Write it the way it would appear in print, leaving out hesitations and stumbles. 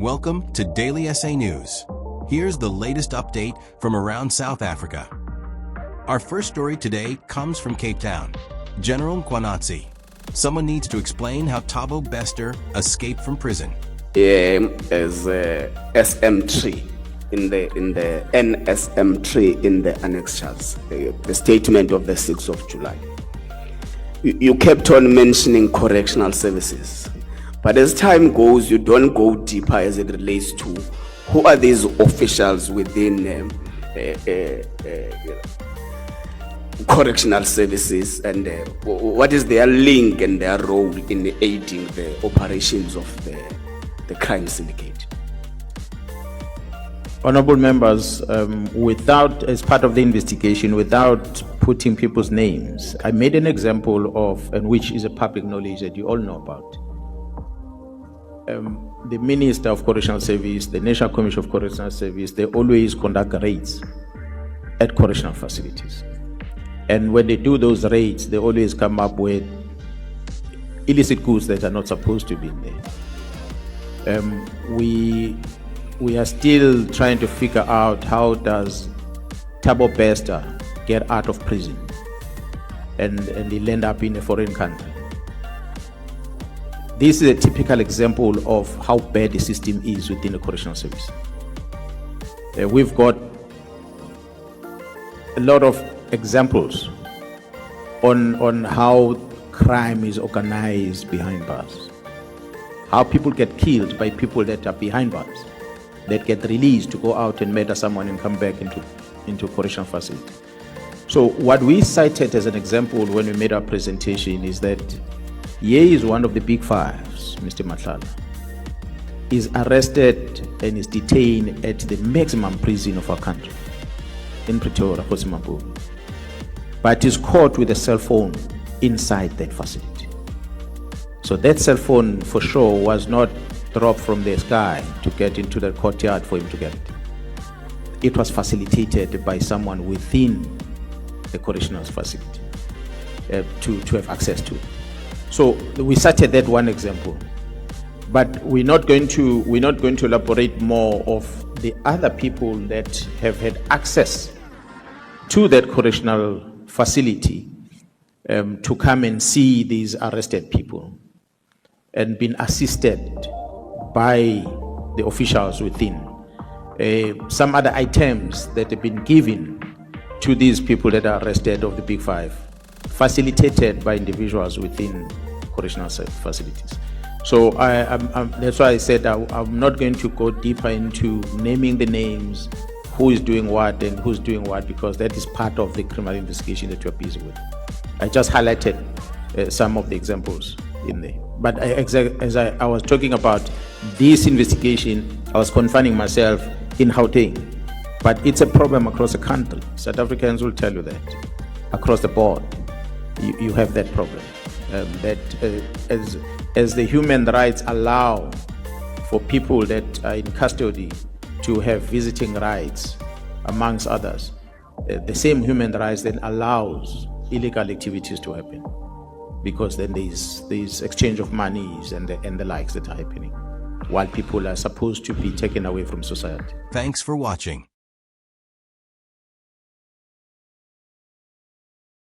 Welcome to Daily SA News. Here's the latest update from around South Africa. Our first story today comes from Cape Town. General Mkhwanazi. Someone needs to explain how Thabo Bester escaped from prison. As SM3 in the NSM3 in the annexures, the statement of the 6th of July. You kept on mentioning correctional services, but as time goes, you don't go deeper as it relates to who are these officials within correctional services and what is their link and their role in aiding the operations of the crime syndicate. Honorable members, as part of the investigation, without putting people's names, I made an example of, and which is a public knowledge that you all know about. The Minister of Correctional Service, the National Commission of Correctional Service, they always conduct raids at correctional facilities. And when they do those raids, they always come up with illicit goods that are not supposed to be in there. We are still trying to figure out how does Thabo Bester get out of prison and he'll end up in a foreign country. This is a typical example of how bad the system is within the correctional service. We've got a lot of examples on how crime is organized behind bars, how people get killed by people that are behind bars, that get released to go out and murder someone and come back into correctional facility. So what we cited as an example when we made our presentation is that Ye is one of the big fives, Mr. Nhlanhla, is arrested and is detained at the maximum prison of our country, in Pretoria, Kosimampo, but is caught with a cell phone inside that facility. So that cell phone for sure was not dropped from the sky to get into the courtyard for him to get it. It was facilitated by someone within the correctional facility to have access to it. So we cited that one example, but we're not going to elaborate more of the other people that have had access to that correctional facility to come and see these arrested people and been assisted by the officials within. Some other items that have been given to these people that are arrested of the Big Five, facilitated by individuals within correctional facilities. So that's why I said I'm not going to go deeper into naming the names, who is doing what and who's doing what, because that is part of the criminal investigation that you're busy with. I just highlighted some of the examples in there. But as I was talking about this investigation, I was confining myself in Gauteng. But it's a problem across the country. South Africans will tell you that. Across the board, you have that problem. As the human rights allow for people that are in custody to have visiting rights, amongst others, the same human rights then allows illegal activities to happen, because then there's exchange of monies and the likes that are happening, while people are supposed to be taken away from society. Thanks for watching.